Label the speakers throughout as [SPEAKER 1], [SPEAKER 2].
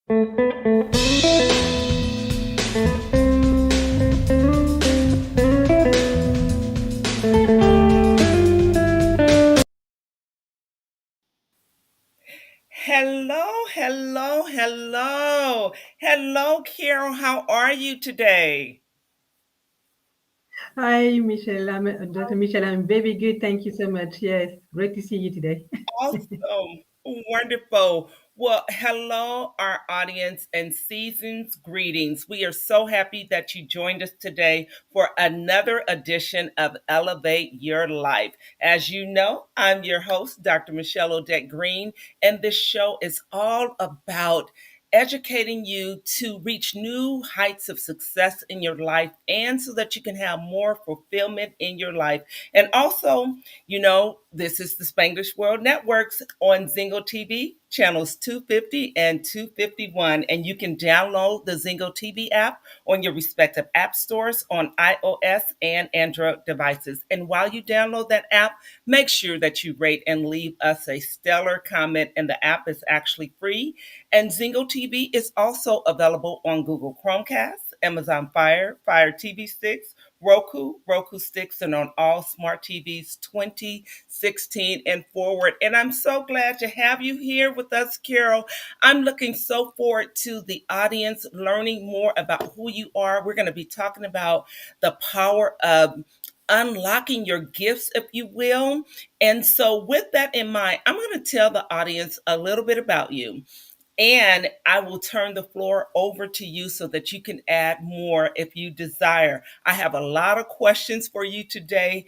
[SPEAKER 1] Hello, hello, hello. Hello, Carol. How are you today?
[SPEAKER 2] Hi, Michelle. Dr. Michelle. I'm very good. Thank you so much. Yes, great to see you today.
[SPEAKER 1] Awesome. Wonderful. Well, hello, our audience, and season's greetings. We are so happy that you joined us today for another edition of Elevate Your Life. As you know, I'm your host, Dr. Michelle Odette Green, and this show is all about educating you to reach new heights of success in your life and so that you can have more fulfillment in your life. And also, this is the Spanglish World Networks on Zingo TV, channels 250 and 251. And you can download the Zingo TV app on your respective app stores on iOS and Android devices. And while you download that app, make sure that you rate and leave us a stellar comment. And the app is actually free. And Zingo TV is also available on Google Chromecast, Amazon Fire TV Sticks, Roku sticks, and on all smart TVs 2016 and forward. And I'm so glad to have you here with us, Carol. I'm looking so forward to the audience learning more about who you are. We're going to be talking about the power of unlocking your gifts, if you will. And so, with that in mind, I'm going to tell the audience a little bit about you. And I will turn the floor over to you so that you can add more if you desire. I have a lot of questions for you today.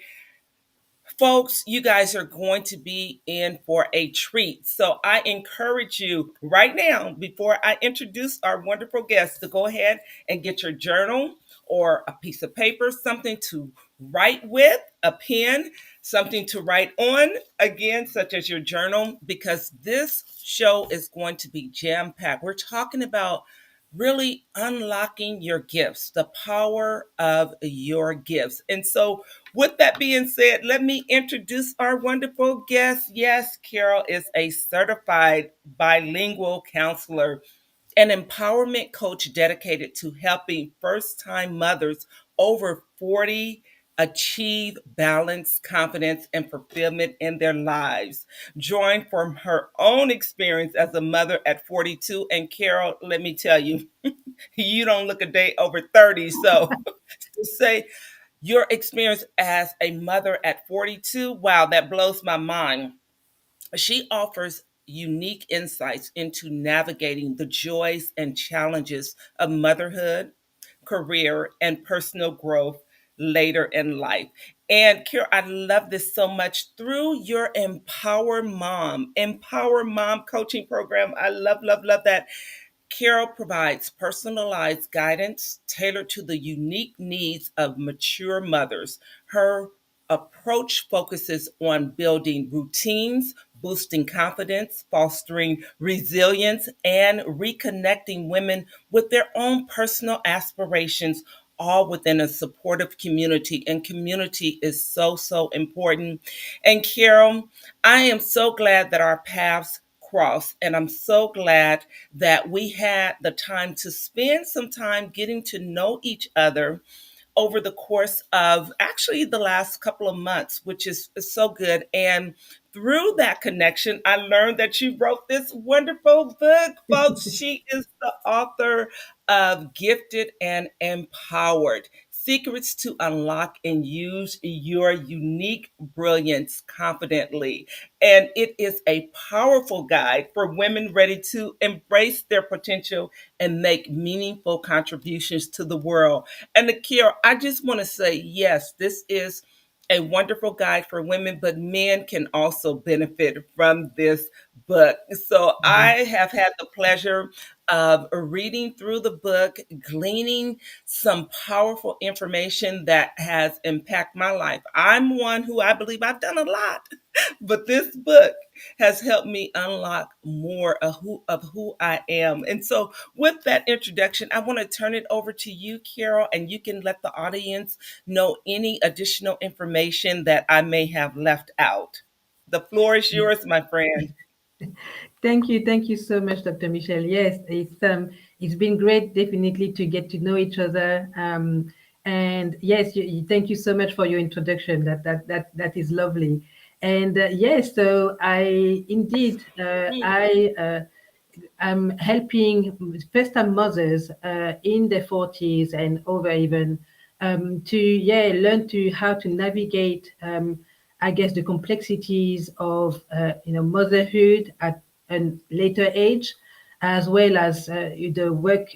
[SPEAKER 1] Folks, you guys are going to be in for a treat. So I encourage you right now, before I introduce our wonderful guests, to go ahead and get your journal or a piece of paper, something to write with, a pen, something to write on, again, such as your journal, because this show is going to be jam packed. We're talking about really unlocking your gifts, the power of your gifts. And so, with that being said, let me introduce our wonderful guest. Yes, Carol is a certified bilingual counselor, an empowerment coach dedicated to helping first time mothers over 40 achieve balance, confidence, and fulfillment in their lives. Joined from her own experience as a mother at 42. And Carol, let me tell you, you don't look a day over 30. So to say your experience as a mother at 42, wow, that blows my mind. She offers unique insights into navigating the joys and challenges of motherhood, career, and personal growth later in life. And Kira, I love this so much through your Empower Mom coaching program. I love, love, love that. Carol provides personalized guidance tailored to the unique needs of mature mothers. Her approach focuses on building routines, boosting confidence, fostering resilience, and reconnecting women with their own personal aspirations, all within a supportive community. And community is so, so important. And Carol, I am so glad that our paths crossed, and I'm so glad that we had the time to spend some time getting to know each other over the course of actually the last couple of months, which is so good. And through that connection, I learned that you wrote this wonderful book, folks. She is the author of Gifted and Empowered: Secrets to Unlock and Use Your Unique Brilliance Confidently. And it is a powerful guide for women ready to embrace their potential and make meaningful contributions to the world. And Akira, I just want to say, yes, this is a wonderful guide for women, but men can also benefit from this book. So
[SPEAKER 2] Mhm.
[SPEAKER 1] I have had the pleasure of reading through the book, gleaning some powerful information that has impacted my life. I'm one who I believe I've done a lot, but this book has helped me unlock more of who I am. And so, with that introduction, I want to turn it over to you, Carol, and you can let the audience know any additional information that I may have left out. The floor is yours, my friend.
[SPEAKER 2] Thank you so much, Dr. Michelle. Yes, it's been great, definitely, to get to know each other. And yes, thank you so much for your introduction. That is lovely. And yes, so I indeed I'm helping first-time mothers in their 40s and over even to learn to how to navigate I guess the complexities of motherhood at a later age, as well as the work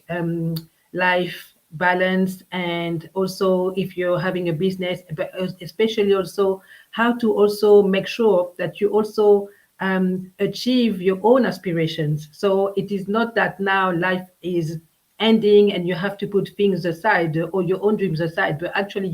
[SPEAKER 2] life balance, and also if you're having a business, but especially also how to also make sure that you also achieve your own aspirations. So it is not that now life is ending and you have to put things aside or your own dreams aside, but actually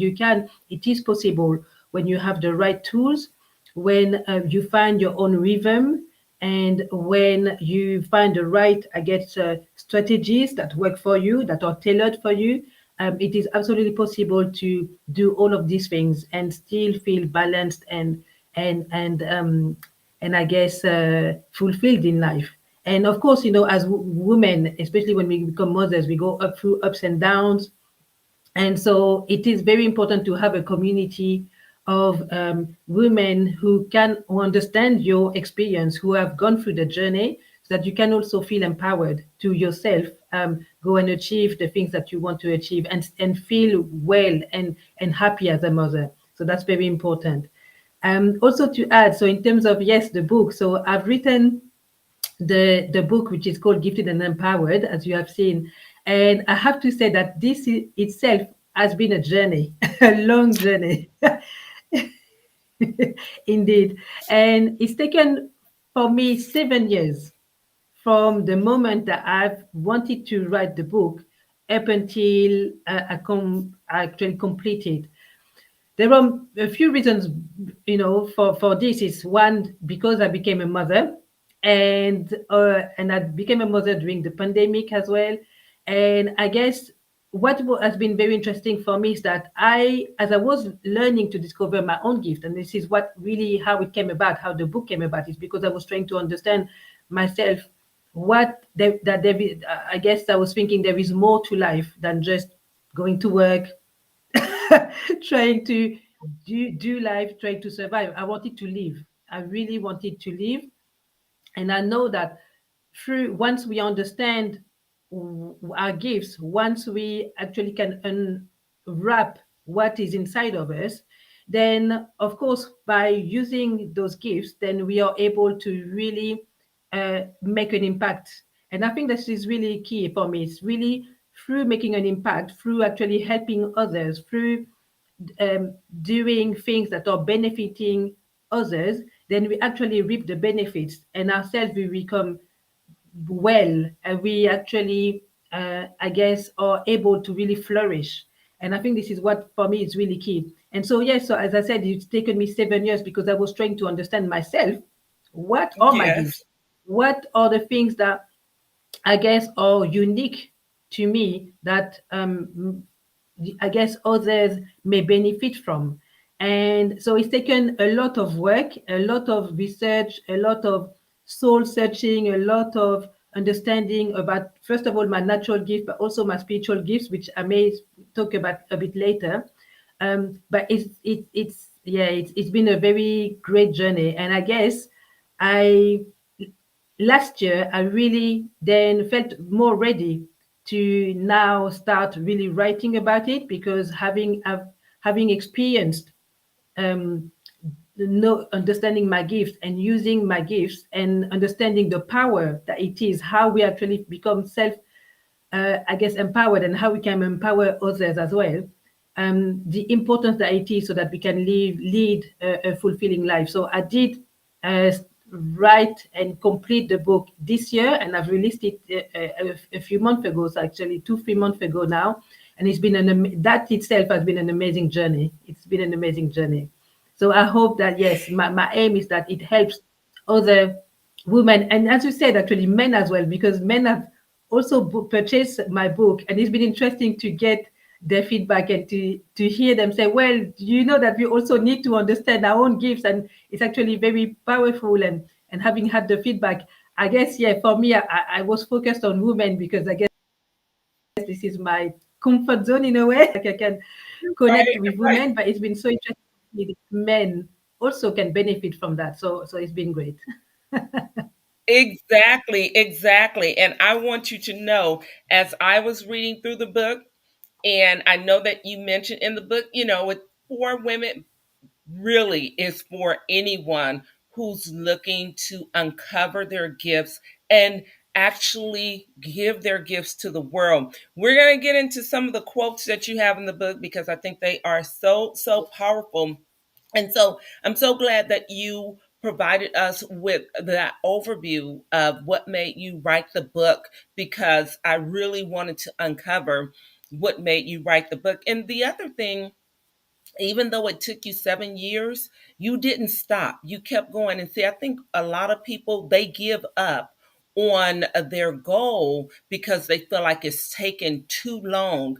[SPEAKER 2] it is possible when you have the right tools, when you find your own rhythm, and when you find the right, I guess, strategies that work for you, that are tailored for you. It is absolutely possible to do all of these things and still feel balanced and and um, and I guess fulfilled in life. And of course, as women, especially when we become mothers, we go up through ups and downs, and so it is very important to have a community of women who understand your experience, who have gone through the journey, so that you can also feel empowered to yourself, go and achieve the things that you want to achieve, and feel well and happy as a mother. So that's very important. Also to add, so in terms of, yes, the book, so I've written the book, which is called Gifted and Empowered, as you have seen. And I have to say that itself has been a journey, a long journey, indeed. And it's taken for me 7 years from the moment that I've wanted to write the book up until I actually completed. There are a few reasons, for this. Is one, because I became a mother, and I became a mother during the pandemic as well. And I guess what has been very interesting for me is that as I was learning to discover my own gift, and this is what really how it came about, how the book came about, is because I was trying to understand myself. I guess I was thinking there is more to life than just going to work, trying to do life, trying to survive. I wanted to live. I really wanted to live. And I know that through once we understand our gifts, once we actually can unwrap what is inside of us, then of course by using those gifts, then we are able to really make an impact. And I think this is really key for me. It's really through making an impact, through actually helping others, through doing things that are benefiting others, then we actually reap the benefits, and ourselves we become well, and we actually, I guess, are able to really flourish. And I think this is what for me is really key. And so, yes, so as I said, it's taken me 7 years because I was trying to understand myself. What are my
[SPEAKER 1] Yes.
[SPEAKER 2] gifts? What are the things that I guess are unique to me that I guess others may benefit from? And so it's taken a lot of work, a lot of research, a lot of soul searching, a lot of understanding about, first of all, my natural gift, but also my spiritual gifts, which I may talk about a bit later. But it's been a very great journey, and I guess I last year I really then felt more ready to now start really writing about it, because having experienced um, understanding my gifts and using my gifts and understanding the power that it is, how we actually become I guess, empowered, and how we can empower others as well. The importance that it is so that we can lead a fulfilling life. So I did uh, write and complete the book this year, and I've released it a few months ago, so actually 2-3 months ago now. And it's been that itself has been an amazing journey. It's been an amazing journey. So I hope that, yes, my aim is that it helps other women, and as you said, actually men as well, because men have also purchased my book, and it's been interesting to get their feedback and to hear them say, well, you know that we also need to understand our own gifts, and it's actually very powerful. And having had the feedback, I guess, yeah, for me, I was focused on women because I guess this is my comfort zone in a way. Like I can connect
[SPEAKER 1] Right,
[SPEAKER 2] with
[SPEAKER 1] right.
[SPEAKER 2] women, but it's been so interesting to see that men also can benefit from that. So it's been great.
[SPEAKER 1] Exactly, exactly. And I want you to know, as I was reading through the book, and I know that you mentioned in the book, with for women, really is for anyone who's looking to uncover their gifts and actually give their gifts to the world. We're going to get into some of the quotes that you have in the book because I think they are so, so powerful. And so I'm so glad that you provided us with that overview of what made you write the book because I really wanted to uncover what made you write the book. And the other thing, even though it took you 7 years, you didn't stop. You kept going. And see, I think a lot of people, they give up on their goal because they feel like it's taken too long.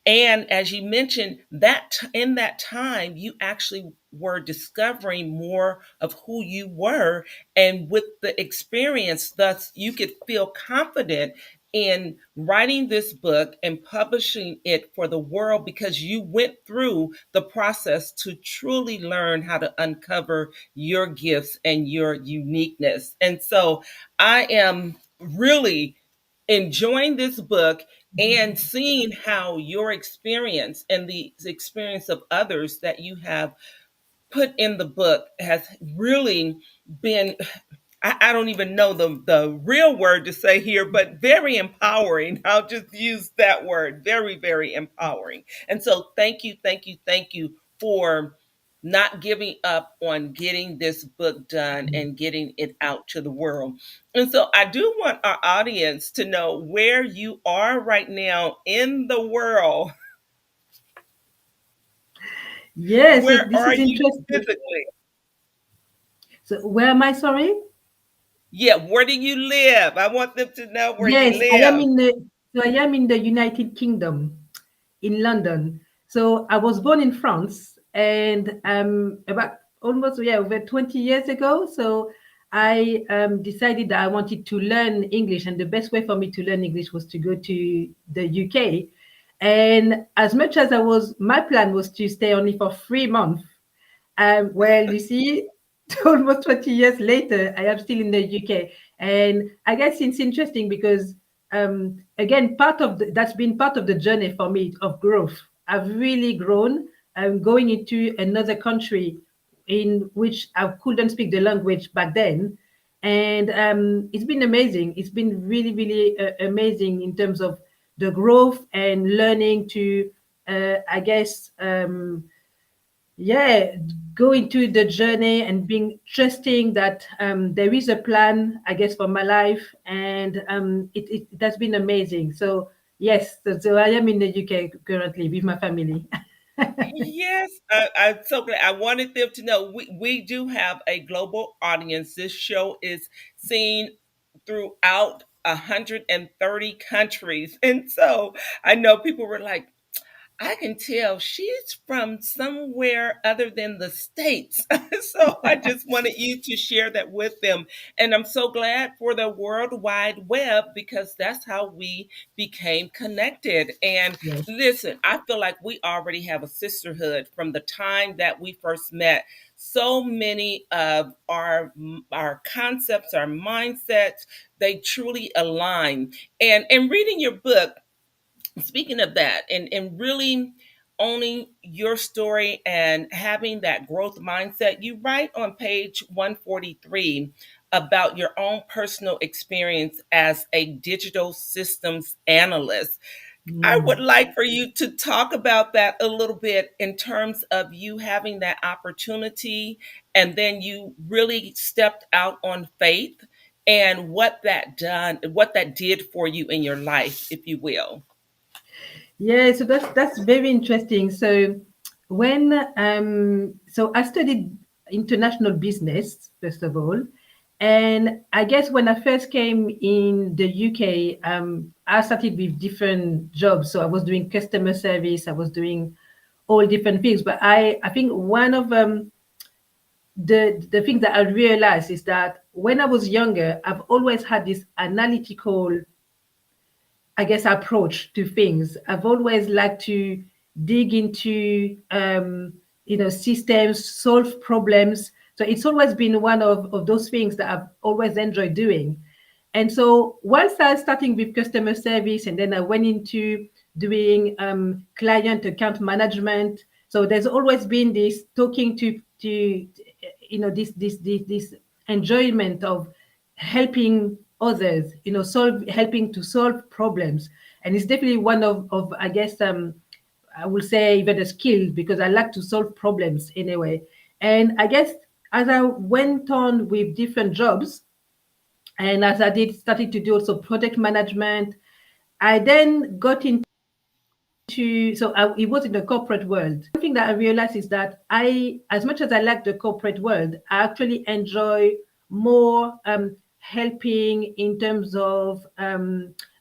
[SPEAKER 1] And as you mentioned, that in that time, you actually were discovering more of who you were. And with the experience, thus, you could feel confident in writing this book and publishing it for the world because you went through the process to truly learn how to uncover your gifts and your uniqueness. And so I am really enjoying this book and seeing how your experience and the experience of others that you have put in the book has really been, I don't even know the real word to say here, but very empowering. I'll just use that word. Very, very empowering. And so thank you, thank you, thank you for not giving up on getting this book done and getting it out to the world. And so I do want our audience to know where you are right now in the world.
[SPEAKER 2] Yeah, so
[SPEAKER 1] Where
[SPEAKER 2] this
[SPEAKER 1] are
[SPEAKER 2] is
[SPEAKER 1] you
[SPEAKER 2] interesting.
[SPEAKER 1] physically?
[SPEAKER 2] So where am I? Sorry.
[SPEAKER 1] Yeah, where do you live? I want them to know where you
[SPEAKER 2] Yes, I am
[SPEAKER 1] live.
[SPEAKER 2] in the so I am in the United Kingdom, in London. So I was born in France, and about almost, yeah, over 20 years ago. So I decided that I wanted to learn English, and the best way for me to learn English was to go to the UK. And as much as my plan was to stay only for 3 months. Well, you see, almost 20 years later, I am still in the UK. And I guess it's interesting because, again, that's been part of the journey for me of growth. I've really grown going into another country in which I couldn't speak the language back then. And it's been amazing. It's been really, really amazing in terms of the growth and learning to, I guess, yeah, go into the journey and being trusting that there is a plan, I guess, for my life, and it has been amazing. So yes, so I am in the UK currently with my family.
[SPEAKER 1] Yes, I'm so glad. I wanted them to know we do have a global audience. This show is seen throughout 130 countries. And so I know people were like, I can tell she's from somewhere other than the States. So I just wanted you to share that with them. And I'm so glad for the World Wide Web because that's how we became connected. And
[SPEAKER 2] Yes.
[SPEAKER 1] listen, I feel like we already have a sisterhood from the time that we first met. So many of our concepts, our mindsets, they truly align. And in reading your book, speaking of that, and really owning your story and having that growth mindset, you write on page 143 about your own personal experience as a digital systems analyst. I would
[SPEAKER 2] Mm.
[SPEAKER 1] like for you to talk about that a little bit in terms of you having that opportunity and then you really stepped out on faith and what that did for you in your life, if you will.
[SPEAKER 2] Yeah, so that's very interesting. So when so I studied international business first of all, and I guess when I first came in the UK, I started with different jobs. So I was doing customer service, I was doing all different things. But I think one of the things that I realized is that when I was younger, I've always had this analytical, I guess, approach to things. I've always liked to dig into, systems, solve problems. So it's always been one of those things that I've always enjoyed doing. And so once I starting with customer service, and then I went into doing client account management. So there's always been this talking to this enjoyment of helping others, helping to solve problems. And it's definitely one of I guess, I will say even a skill, because I like to solve problems anyway. And I guess as I went on with different jobs, and as I did started to do also project management, I then got into, it was in the corporate world. One thing that I realized is that as much as I like the corporate world, I actually enjoy more helping in terms of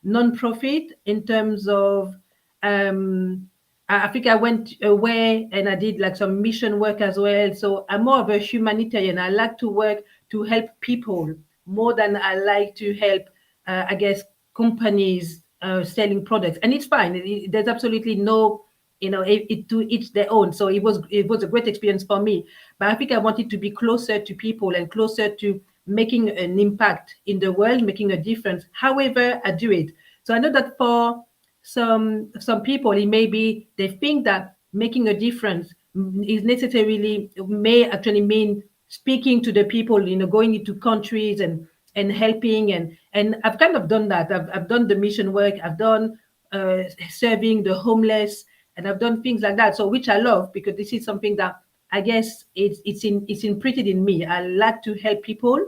[SPEAKER 2] non-profit, in terms of I think I went away and I did like some mission work as well. So I'm more of a humanitarian. I like to work to help people more than I like to help, I guess, companies selling products. And it's fine. There's absolutely no, to each their own. So it was a great experience for me. But I think I wanted to be closer to people and closer to making an impact in the world, making a difference. However, I do it. So I know that for some people, it may be they think that making a difference is necessarily may actually mean speaking to the people, going into countries and helping, and I've kind of done that. I've done the mission work. I've done serving the homeless, and I've done things like that. So which I love, because this is something that I guess it's imprinted in me. I like to help people.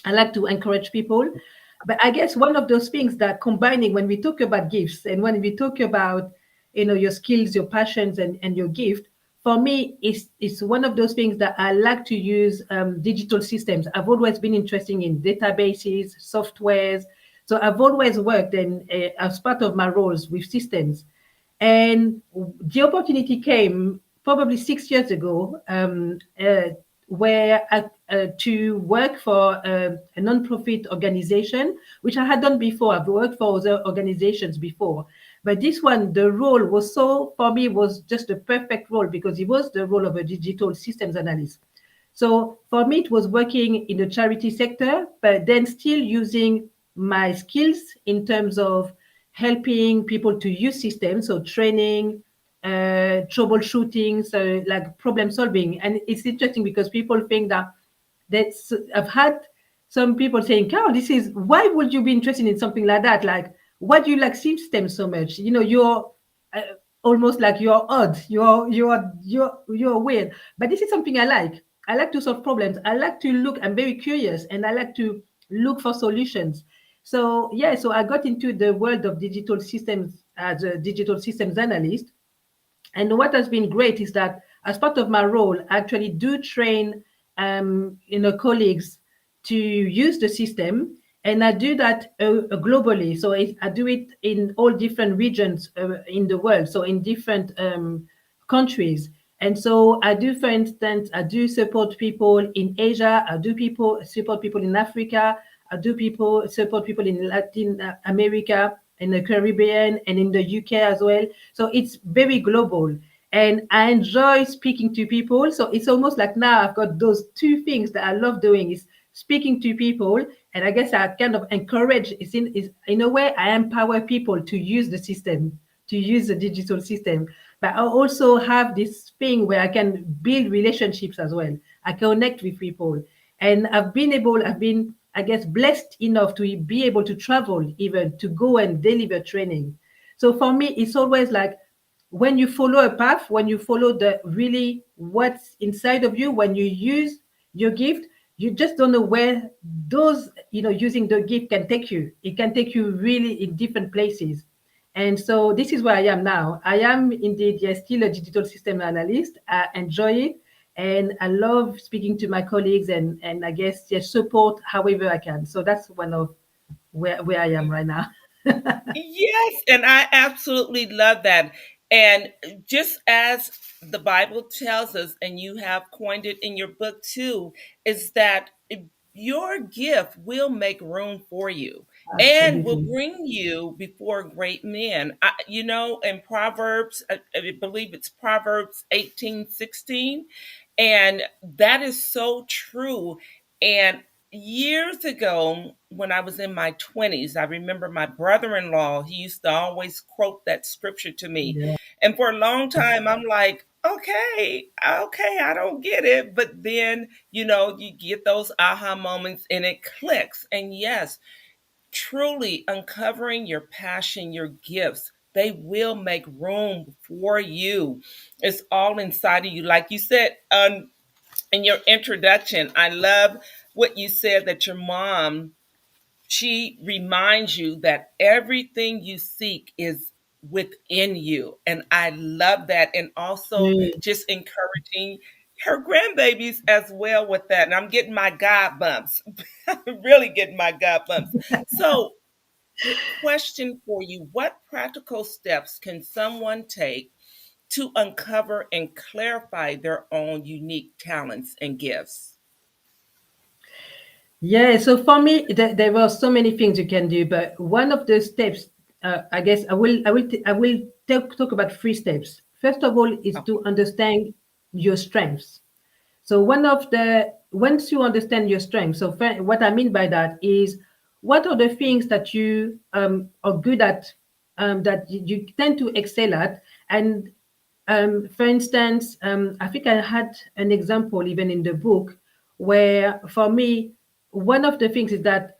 [SPEAKER 2] I like to encourage people. But I guess one of those things that combining, when we talk about gifts and when we talk about, your skills, your passions, and your gift, for me, is one of those things that I like to use digital systems. I've always been interested in databases, softwares. So I've always worked as part of my roles with systems. And the opportunity came probably 6 years ago, where to work for a non-profit organization, which I had done before. I've worked for other organizations before. But this one, the role was for me, was just the perfect role, because it was the role of a digital systems analyst. So for me, it was working in the charity sector, but then still using my skills in terms of helping people to use systems, so training, troubleshooting, so like problem solving. And it's interesting because people think that's, I've had some people saying, Carol, why would you be interested in something like that? Like, why do you like systems so much? You're uh, almost like you're odd, you're weird. But this is something I like. I like to solve problems. I like to look, I'm very curious, and I like to look for solutions. So yeah, so I got into the world of digital systems as a digital systems analyst. And what has been great is that as part of my role, I actually do train colleagues to use the system, and I do that globally. So I do it in all different regions in the world, so in different countries. And so I do, for instance, I do support people in Asia. I do people support people in Africa. I do people support people in Latin America, in the Caribbean, and in the UK as well. So it's very global. And I enjoy speaking to people. So it's almost like now I've got those two things that I love doing, is speaking to people. And I guess I kind of encourage, is in a way, I empower people to use the system, to use the digital system. But I also have this thing where I can build relationships as well. I connect with people. And I've been, I guess, blessed enough to be able to travel, even to go and deliver training. So for me, it's always like, when you follow a path, when you follow the really what's inside of you, when you use your gift, you just don't know where those, using the gift can take you. It can take you really in different places. And so this is where I am now. I am indeed, yes, still a digital system analyst. I enjoy it. And I love speaking to my colleagues, and I guess, yes, support however I can. So that's one of where I am right now.
[SPEAKER 1] Yes, and I absolutely love that. And just as the Bible tells us, and you have coined it in your book too, is that your gift will make room for you and will
[SPEAKER 2] Absolutely.
[SPEAKER 1] bring you before great men. In Proverbs, I believe it's Proverbs 18:16, and that is so true. And years ago, when I was in my 20s, I remember my brother in law, he used to always quote that scripture to me.
[SPEAKER 2] Yeah.
[SPEAKER 1] And for a long time, I'm like, okay, I don't get it. But then, you get those aha moments and it clicks. And yes, truly uncovering your passion, your gifts, they will make room for you. It's all inside of you. Like you said, in your introduction, I love what you said that your mom, she reminds you that everything you seek is within you. And I love that. And also
[SPEAKER 2] Mm.
[SPEAKER 1] just encouraging her grandbabies as well with that. And I'm getting my God bumps, really getting my God bumps. So, question for you: what practical steps can someone take to uncover and clarify their own unique talents and gifts?
[SPEAKER 2] Yeah, so for me, there were so many things you can do, but one of the steps, I guess, I will talk about three steps. First of all, is
[SPEAKER 1] Okay.
[SPEAKER 2] to understand your strengths. So once you understand your strengths, so what I mean by that is, what are the things that you are good at, that you tend to excel at, and for instance, I think I had an example even in the book where, for me, one of the things is that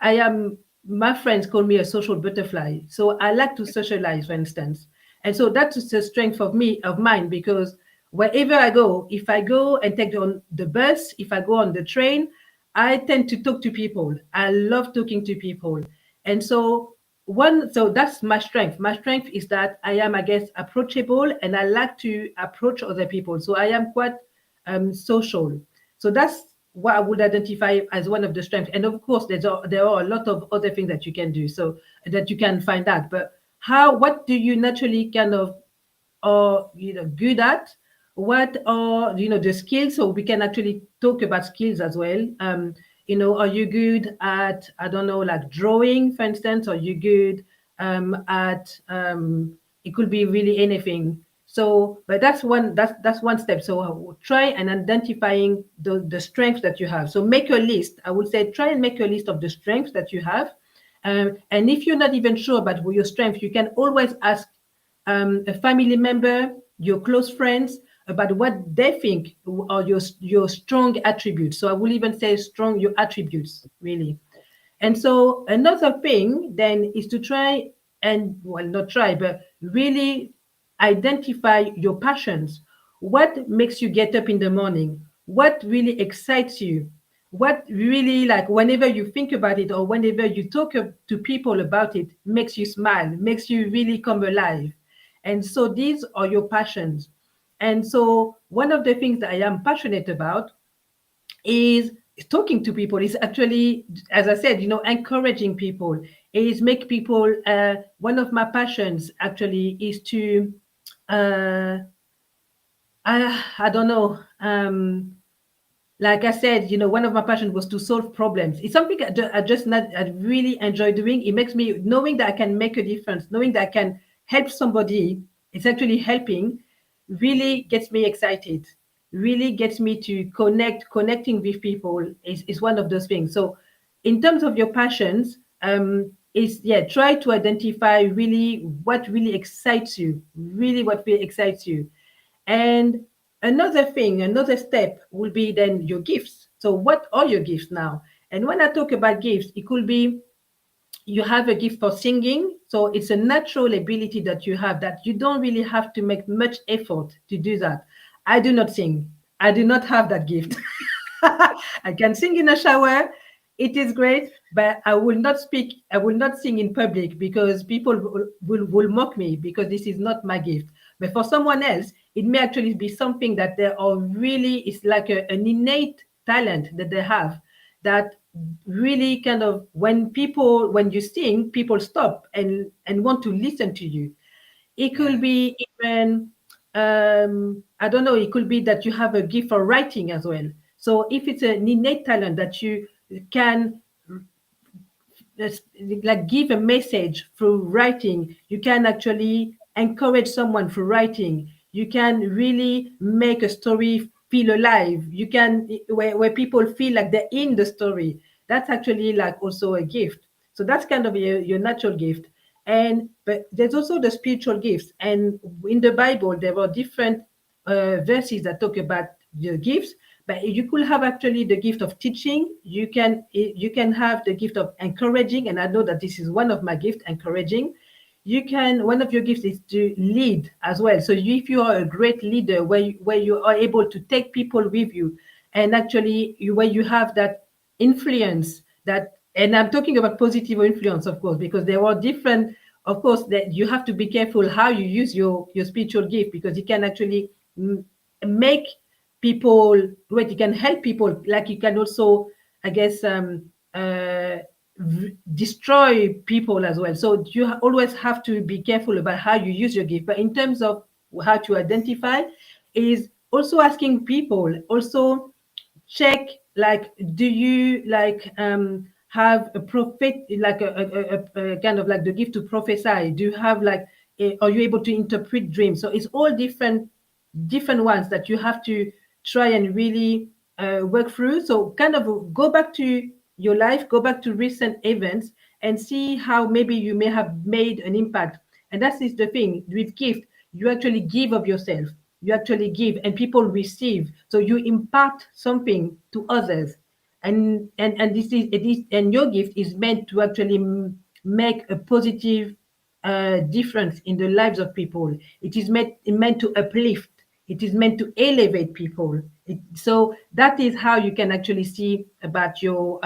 [SPEAKER 2] my friends call me a social butterfly. So I like to socialize, for instance. And so that's a strength of mine, because wherever I go, if I go and take on the bus, if I go on the train, I tend to talk to people. I love talking to people. And so that's my strength. My strength is that I am, I guess, approachable, and I like to approach other people. So I am quite social. So that's what I would identify as one of the strengths. And of course, there are a lot of other things that you can do, so that you can find out. But what do you naturally kind of are good at? What are the skills? So we can actually talk about skills as well. Are you good at, I don't know, like drawing, for instance? Are you good at it could be really anything. So, but that's one step. So I will try and identifying the strengths that you have. So make a list. I would say try and make a list of the strengths that you have. And if you're not even sure about your strengths, you can always ask a family member, your close friends, about what they think are your strong attributes. So I will even say strong your attributes, really. And so another thing then is to try and, well, not try, but really identify your passions. What makes you get up in the morning? What really excites you? What really, like, whenever you think about it or whenever you talk to people about it, makes you smile, makes you really come alive. And so these are your passions. And so one of the things that I am passionate about is talking to people, is actually, as I said, encouraging people, is make people, one of my passions actually is to I don't know, like I said, one of my passions was to solve problems. It's something I just not I really enjoy doing. It makes me, knowing that I can make a difference, knowing that I can help somebody, it's actually helping, really gets me excited, really gets me to connecting with people is one of those things. So in terms of your passions, is, yeah, try to identify really what really excites you, really what really excites you. And another step will be then your gifts. So, what are your gifts now? And when I talk about gifts, it could be you have a gift for singing. So, it's a natural ability that you have, that you don't really have to make much effort to do that. I do not sing, I do not have that gift. I can sing in a shower. It is great, but I will not sing in public, because people will mock me, because this is not my gift. But for someone else, it may actually be something that they are really, it's like an innate talent that they have, that really kind of, when you sing, people stop and want to listen to you. It could
[SPEAKER 1] Yes.
[SPEAKER 2] be even, I don't know, it could be that you have a gift for writing as well. So if it's an innate talent that can just like give a message through writing. You can actually encourage someone through writing. You can really make a story feel alive. You can where people feel like they're in the story. That's actually like also a gift. So that's kind of your natural gift. And but there's also the spiritual gifts. And in the Bible, there are different verses that talk about the gifts, but you could have actually the gift of teaching. You can have the gift of encouraging, and I know that this is one of my gifts, encouraging. One of your gifts is to lead as well. So if you are a great leader, where you are able to take people with you, and actually where you have that influence, that, and I'm talking about positive influence, of course, because there are different, of course, that you have to be careful how you use your spiritual gift, because it can actually make people great. You can help people, like you can also, I guess, destroy people as well. So you always have to be careful about how you use your gift. But in terms of how to identify, is also asking people, also check, like, do you like have a prophet, like a kind of like the gift to prophesy? Do you have like are you able to interpret dreams? So it's all different ones that you have to try and really work through. So kind of go back to your life, go back to recent events, and see how maybe you may have made an impact. And that is the thing with gift. You actually give of yourself. You actually give, and people receive. So you impart something to others, and this is it is, and your gift is meant to actually make a positive difference in the lives of people. It is meant to uplift. It is meant to elevate people. So that is how you can actually see about your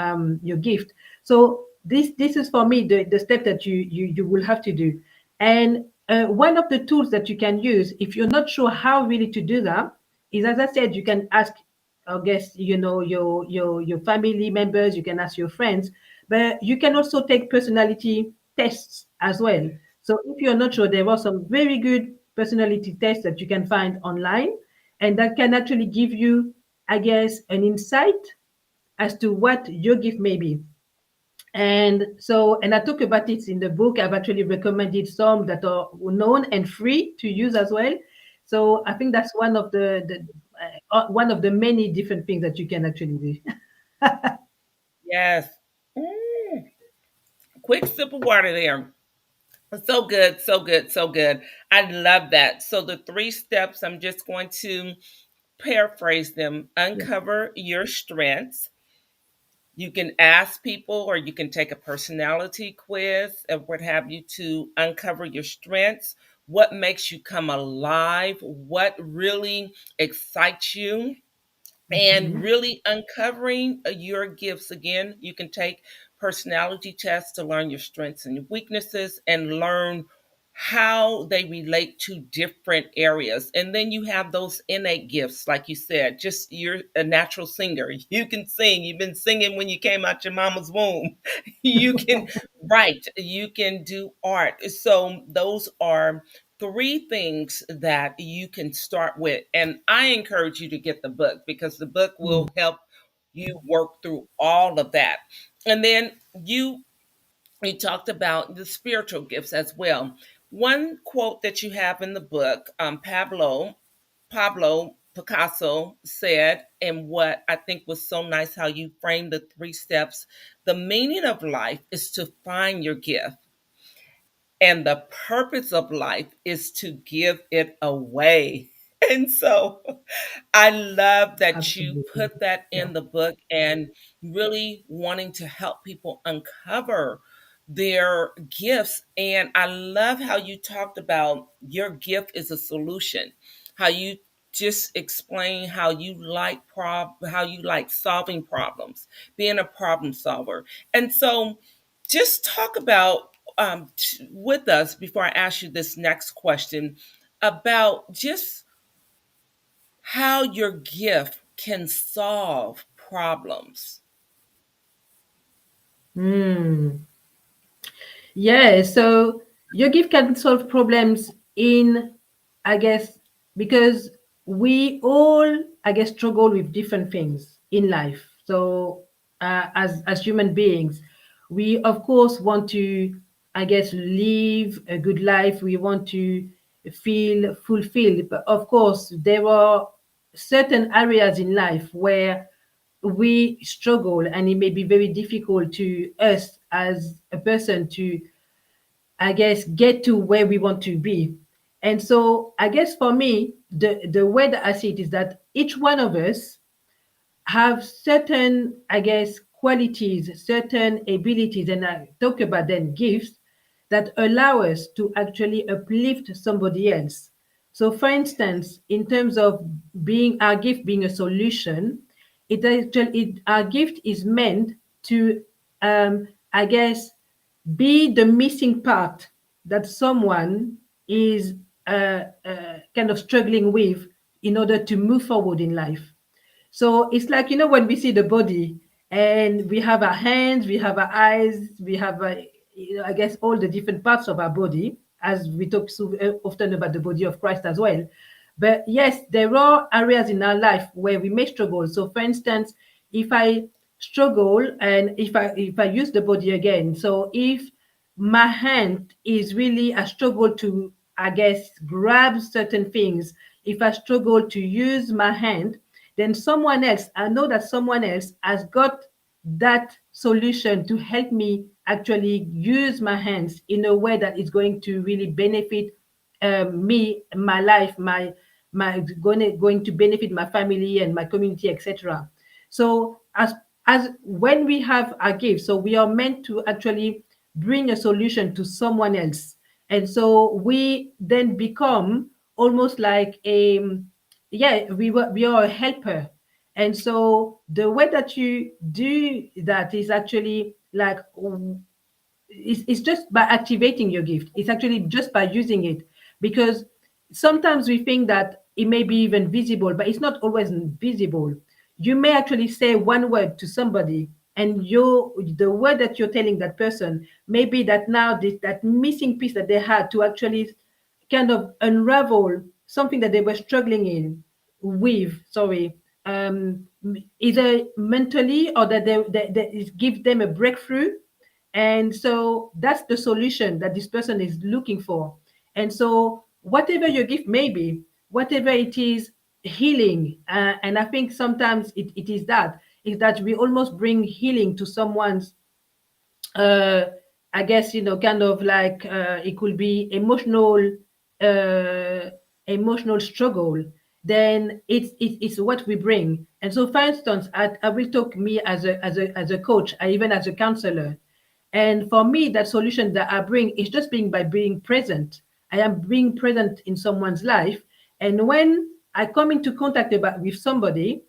[SPEAKER 2] gift. So this is for me the step that you will have to do. And one of the tools that you can use if you're not sure how really to do that is, as I said, you can ask, I guess, your family members. You can ask your friends, but you can also take personality tests as well. So if you're not sure, there are some very good personality tests that you can find online, and that can actually give you, I guess, an insight as to what your gift may be. And so, and I talk about it in the book. I've actually recommended some that are known and free to use as well. So I think that's one of the many different things that you can actually do.
[SPEAKER 1] Yes. Mm, quick sip of water there. So good, so good, so good. I love that. So the three steps, I'm just going to paraphrase them.
[SPEAKER 2] Yeah.
[SPEAKER 1] Uncover your strengths. You can ask people, or you can take a personality quiz or what have you, to uncover your strengths. What makes you come alive? What really excites you? And
[SPEAKER 2] Mhm.
[SPEAKER 1] really uncovering your gifts. Again, you can take personality tests to learn your strengths and weaknesses and learn how they relate to different areas. And then you have those innate gifts, like you said. Just, you're a natural singer, you can sing, you've been singing when you came out your mama's womb. You can write, you can do art. So those are three things that you can start with. And I encourage you to get the book, because the book
[SPEAKER 2] Mm.
[SPEAKER 1] will help you work through all of that. And then you talked about the spiritual gifts as well. One quote that you have in the book, Pablo Picasso said, and what I think was so nice how you framed the three steps: the meaning of life is to find your gift, and the purpose of life is to give it away. And so I love that you
[SPEAKER 2] Absolutely.
[SPEAKER 1] put that
[SPEAKER 2] Yeah.
[SPEAKER 1] in the book, and really wanting to help people uncover their gifts. And I love how you talked about your gift is a solution, how you just explain how you like solving problems, being a problem solver. And so just talk about with us, before I ask you this next question, about just how your gift can solve problems.
[SPEAKER 2] Mm. Yeah, so your gift can solve problems in, I guess, because we all, I guess, struggle with different things in life. So as human beings. We of course want to, I guess, live a good life. We want to feel fulfilled, but of course there are certain areas in life where we struggle, and it may be very difficult to us as a person to, I guess, get to where we want to be. And so I guess for me, the way that I see it is that each one of us have certain, I guess, qualities, certain abilities, and I talk about then gifts that allow us to actually uplift somebody else. So, for instance, in terms of being our gift being a solution, our gift is meant to, I guess, be the missing part that someone is kind of struggling with in order to move forward in life. So it's like, when we see the body and we have our hands, we have our eyes, we have, I guess, all the different parts of our body, as we talk so often about the body of Christ as well. But yes, there are areas in our life where we may struggle. So, for instance, if I struggle and if I use the body again, so if my hand is really a struggle to, I guess, grab certain things, if I struggle to use my hand, then someone else, I know that someone else has got that solution to help me actually use my hands in a way that is going to really benefit me, my life, my going to benefit my family and my community, etc. So as when we have a gift, so we are meant to actually bring a solution to someone else, and so we then become almost like a, yeah, we are a helper. And so the way that you do that is actually like, it's just by activating your gift. It's actually just by using it, because sometimes we think that it may be even visible, but it's not always visible. You may actually say one word to somebody, and the word that you're telling that person may be that now that missing piece that they had to actually kind of unravel something that they were struggling in with, sorry, either mentally, or that they it gives them a breakthrough. And so that's the solution that this person is looking for. And so whatever your gift may be, whatever it is, healing, and I think sometimes it is that we almost bring healing to someone's, uh, I guess, kind of like, it could be uh, emotional struggle. Then it's what we bring. And so, for instance, I will talk me as a coach, even as a counselor. And for me, that solution that I bring is just being by being present. I am being present in someone's life, and when I come into contact with somebody,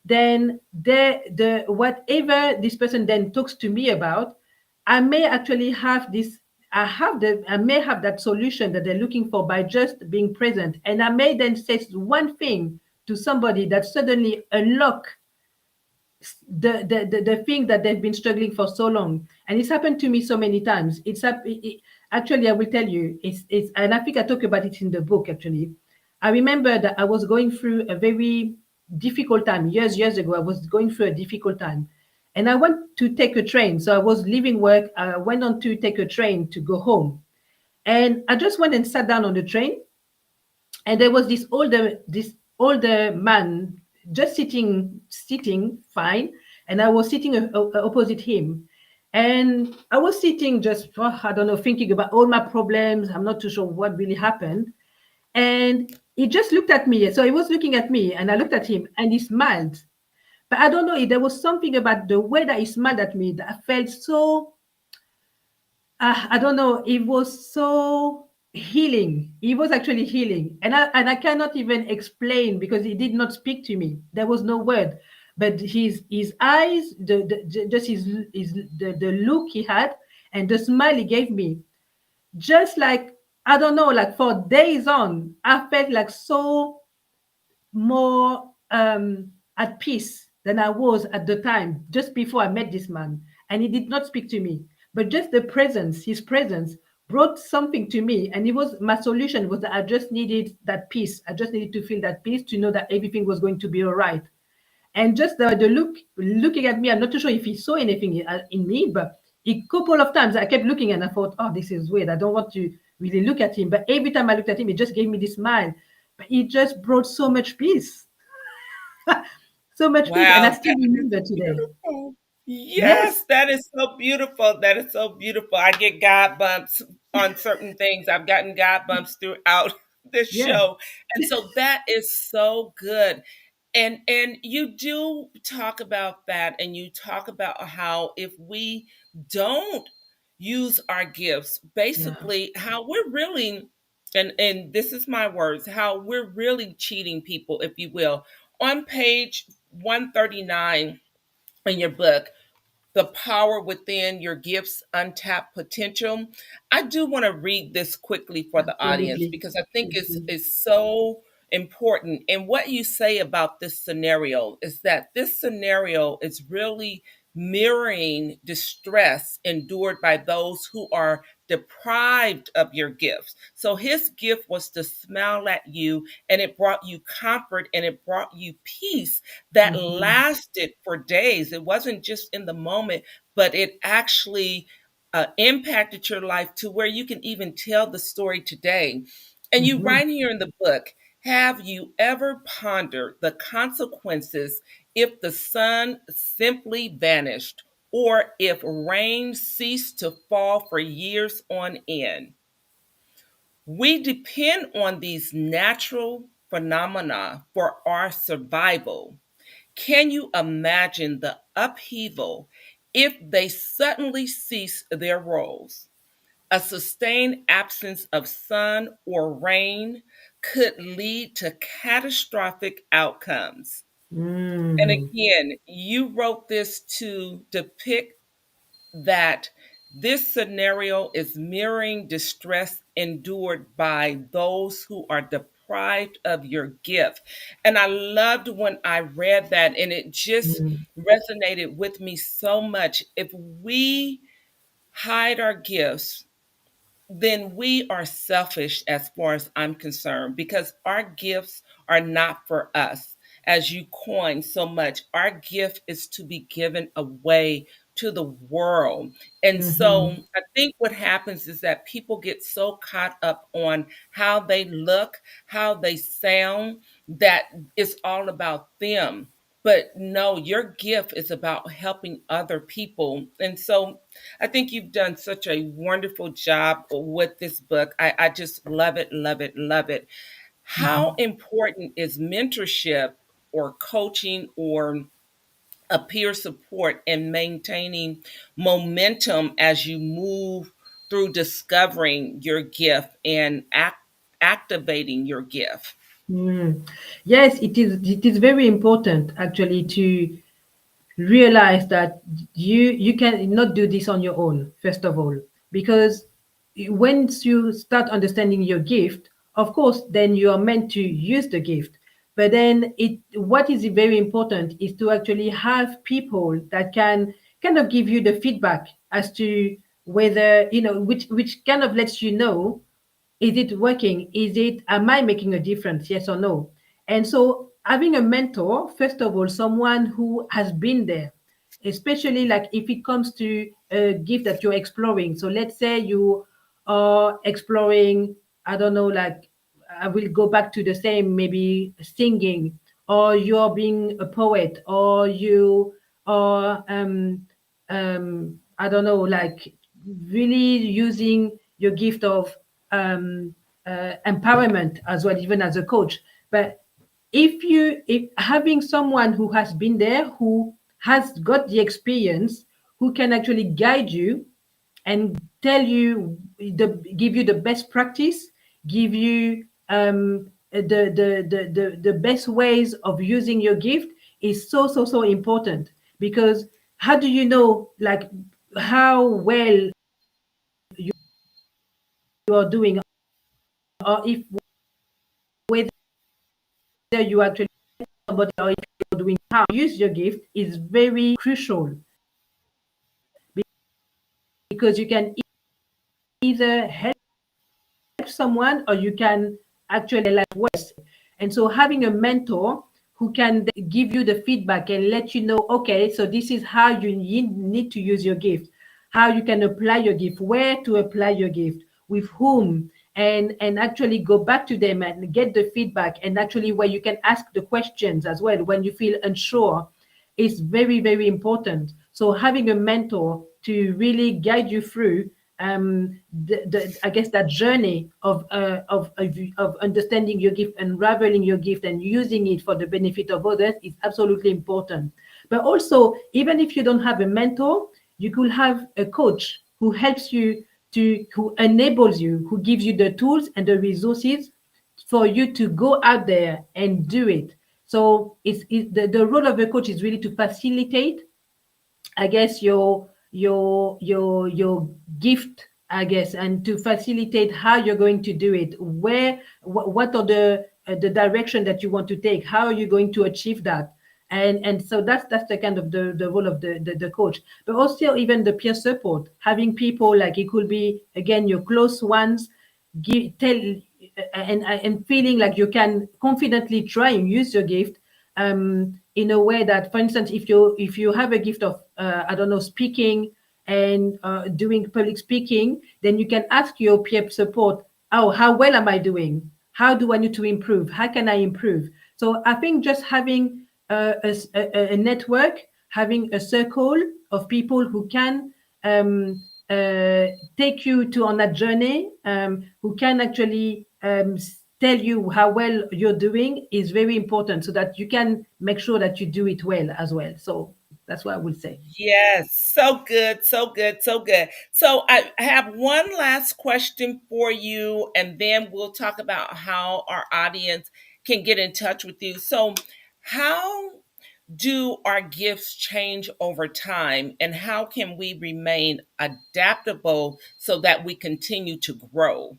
[SPEAKER 2] then the whatever this person then talks to me about, I may actually have this. I may have that solution that they're looking for by just being present, and I may then say one thing to somebody that suddenly unlock the thing that they've been struggling for so long. And it's happened to me so many times. Actually, I will tell you, it's and I think I talk about it in the book. Actually, I remember that I was going through a very difficult time years ago. I was going through a difficult time, and I went to take a train. So I was leaving work. I went on to take a train to go home, and I just went and sat down on the train, and there was this older man just sitting fine, and I was sitting opposite him, and I was sitting just, I don't know, thinking about all my problems. I'm not too sure what really happened, and he just looked at me. So he was looking at me, and I looked at him, and he smiled. But I don't know, there was something about the way that he smiled at me that I felt so, I don't know. It was so healing. It was actually healing, and I cannot even explain, because he did not speak to me. There was no word, but his eyes, just the look he had, and the smile he gave me, just like, I don't know, like for days on, I felt like so more at peace than I was at the time, just before I met this man. And he did not speak to me, but just his presence brought something to me. And it was my solution was that I just needed that peace. I just needed to feel that peace, to know that everything was going to be all right. And just the look, looking at me, I'm not too sure if he saw anything in me, but a couple of times I kept looking and I thought, oh, this is weird. I don't want to really look at him. But every time I looked at him, it just gave me this smile. But it just brought so much peace, so much peace. And I
[SPEAKER 1] Wow,
[SPEAKER 2] still
[SPEAKER 1] that is
[SPEAKER 2] remember today.
[SPEAKER 1] beautiful. Yes,
[SPEAKER 2] Yes,
[SPEAKER 1] that is so beautiful. That is so beautiful. I get God bumps on certain things. I've gotten God bumps throughout this
[SPEAKER 2] yeah,
[SPEAKER 1] show. And so that is so good. And you do talk about that, and you talk about how if we don't use our gifts,
[SPEAKER 2] yeah,
[SPEAKER 1] basically how we're really, and this is my words, how we're really cheating people, if you will. On page 139 in your book, The Power Within Your Gifts, Untapped Potential. I do want to read this quickly for the audience
[SPEAKER 2] absolutely.
[SPEAKER 1] because I think
[SPEAKER 2] Please do.
[SPEAKER 1] it's so important. And what you say about this scenario is that this scenario is really mirroring distress endured by those who are deprived of your gifts. So his gift was to smile at you, and it brought you comfort and it brought you peace that
[SPEAKER 2] Mm-hmm.
[SPEAKER 1] lasted for days. It wasn't just in the moment, but it actually impacted your life to where you can even tell the story today. And you
[SPEAKER 2] Mm-hmm.
[SPEAKER 1] write here in the book, have you ever pondered the consequences if the sun simply vanished or if rain ceased to fall for years on end? We depend on these natural phenomena for our survival. Can you imagine the upheaval if they suddenly cease their roles? A sustained absence of sun or rain could lead to catastrophic outcomes. And
[SPEAKER 2] Mm.
[SPEAKER 1] again, you wrote this to depict that this scenario is mirroring distress endured by those who are deprived of your gift. And I loved when I read that, and it just
[SPEAKER 2] Mm.
[SPEAKER 1] resonated with me so much. If we hide our gifts, then we are selfish as far as I'm concerned because our gifts are not for us. As you coined so much, our gift is to be given away to the world. And so
[SPEAKER 2] Mm-hmm.
[SPEAKER 1] I think what happens is that people get so caught up on how they look, how they sound, that it's all about them. But no, your gift is about helping other people. And so I think you've done such a wonderful job with this book. I just love it, love it, love it. How
[SPEAKER 2] Mm-hmm.
[SPEAKER 1] important is mentorship or coaching or a peer support in maintaining momentum as you move through discovering your gift and activating your gift?
[SPEAKER 2] Mm. Yes, it is. It is very important actually to realize that you can not do this on your own. First of all, because once you start understanding your gift, of course, then you are meant to use the gift. But then it what is very important is to actually have people that can kind of give you the feedback as to whether which kind of lets you know, is it working? Is it, am I making a difference? Yes or no? And so having a mentor, first of all, someone who has been there, especially like if it comes to a gift that you're exploring. So let's say you are exploring, I don't know, like I will go back to the same, maybe singing, or you're being a poet, or you are I don't know, like really using your gift of empowerment as well, even as a coach. But if having someone who has been there, who has got the experience, who can actually guide you and tell you give you the best practice, give you the best ways of using your gift is so important. Because how do you know like how well you are doing, or if whether you actually somebody, or if you're doing how you use your gift is very crucial, because you can either help someone or you can actually like worse. And so having a mentor who can give you the feedback and let you know, okay, so this is how you need to use your gift, how you can apply your gift, where to apply your gift, with whom, and actually go back to them and get the feedback, and actually where you can ask the questions as well when you feel unsure is very, very important. So having a mentor to really guide you through I guess that journey of understanding your gift, unraveling your gift, and using it for the benefit of others is absolutely important. But also, even if you don't have a mentor, you could have a coach who helps you who enables you, who gives you the tools and the resources for you to go out there and do it. So the role of a coach is really to facilitate, I guess, your gift, I guess, and to facilitate how you're going to do it, what are the direction that you want to take, how are you going to achieve that. And so that's the kind of the role of the coach. But also even the peer support, having people, like it could be again your close ones, tell and feeling like you can confidently try and use your gift in a way that, for instance, if you have a gift of I don't know, speaking and doing public speaking, then you can ask your peer support, oh, how well am I doing? How do I need to improve? How can I improve? So I think just having a network, having a circle of people who can take you on that journey, who can actually tell you how well you're doing is very important, so that you can make sure that you do it well as well. So that's what I would say.
[SPEAKER 1] Yes, so good, so good, so good. So I have one last question for you, and then we'll talk about how our audience can get in touch with you. So, how do our gifts change over time, and how can we remain adaptable so that we continue to grow?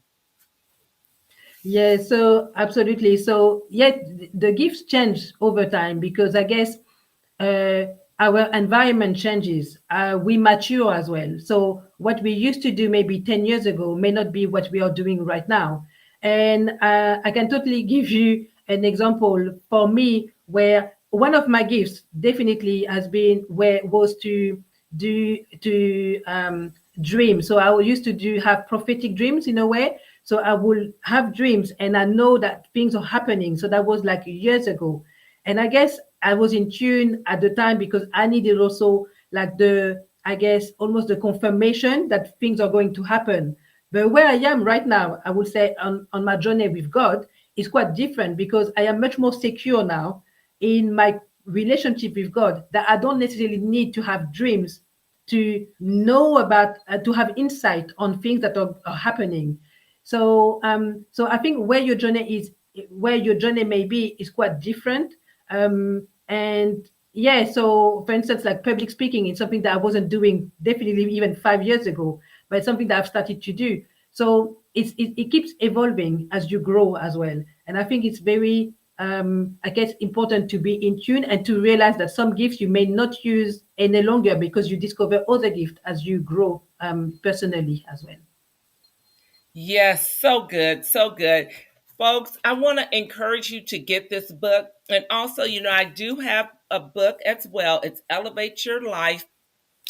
[SPEAKER 2] Yeah, so absolutely. So yeah, the gifts change over time because I guess uh, our environment changes. We mature as well. So what we used to do maybe 10 years ago may not be what we are doing right now. And I can totally give you an example for me where one of my gifts definitely has been where was to dream. So I used to have prophetic dreams in a way. So I will have dreams and I know that things are happening. So that was like years ago. And I guess I was in tune at the time because I needed also like I guess almost the confirmation that things are going to happen. But where I am right now, I would say on my journey with God is quite different because I am much more secure now in my relationship with God, that I don't necessarily need to have dreams to know about, to have insight on things that are happening. So I think where your journey may be is quite different. And yeah, so for instance, like public speaking is something that I wasn't doing definitely even 5 years ago, but it's something that I've started to do. So it keeps evolving as you grow as well. And I think it's very, I guess, important to be in tune and to realize that some gifts you may not use any longer because you discover other gifts as you grow personally as well.
[SPEAKER 1] Yes, so good, so good. Folks, I want to encourage you to get this book. And also, I do have a book as well. It's Elevate Your Life.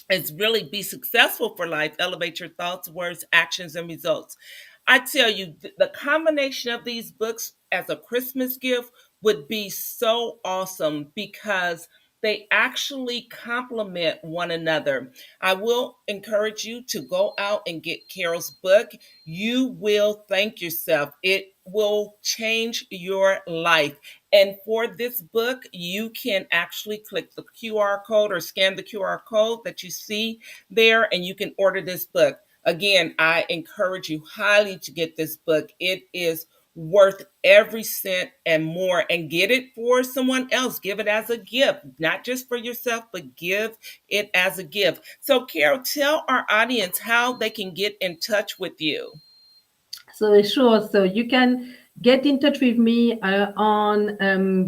[SPEAKER 1] It's really Be Successful for Life, Elevate Your Thoughts, Words, Actions, and Results. I tell you, the combination of these books as a Christmas gift would be so awesome because they actually complement one another. I will encourage you to go out and get Carol's book. You will thank yourself. It will change your life. And for this book, you can actually click the QR code or scan the QR code that you see there, and you can order this book. Again, I encourage you highly to get this book. It is worth every cent and more, and get it for someone else. Give it as a gift, not just for yourself, but give it as a gift. So, Carol, tell our audience how they can get in touch with you.
[SPEAKER 2] So sure. So you can get in touch with me on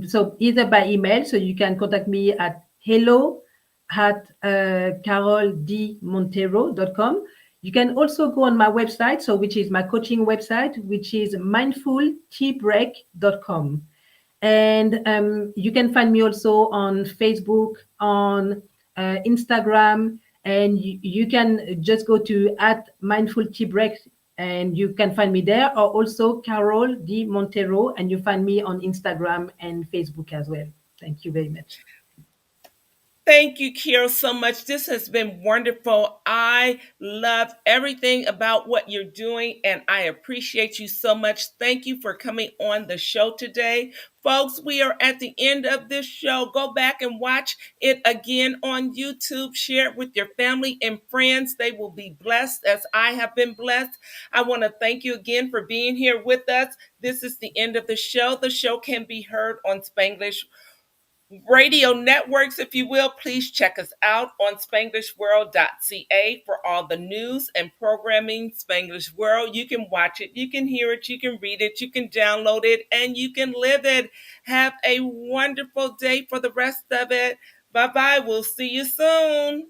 [SPEAKER 2] so either by email. So you can contact me at hello at caroldmontero.com. You can also go on my website, so which is my coaching website, which is mindfulteabreak.com. And you can find me also on Facebook, on Instagram, and you can just go to at Mindful Tea Break, and you can find me there, or also Carol D. Montero, and you find me on Instagram and Facebook as well. Thank you very much.
[SPEAKER 1] Thank you, Kira, so much. This has been wonderful. I love everything about what you're doing, and I appreciate you so much. Thank you for coming on the show today. Folks, we are at the end of this show. Go back and watch it again on YouTube. Share it with your family and friends. They will be blessed as I have been blessed. I want to thank you again for being here with us. This is the end of the show. The show can be heard on Spanglish radio networks, if you will. Please check us out on spanglishworld.ca for all the news and programming. Spanglish World, you can watch it, you can hear it, you can read it, you can download it, and you can live it. Have a wonderful day for the rest of it. Bye bye. We'll see you soon.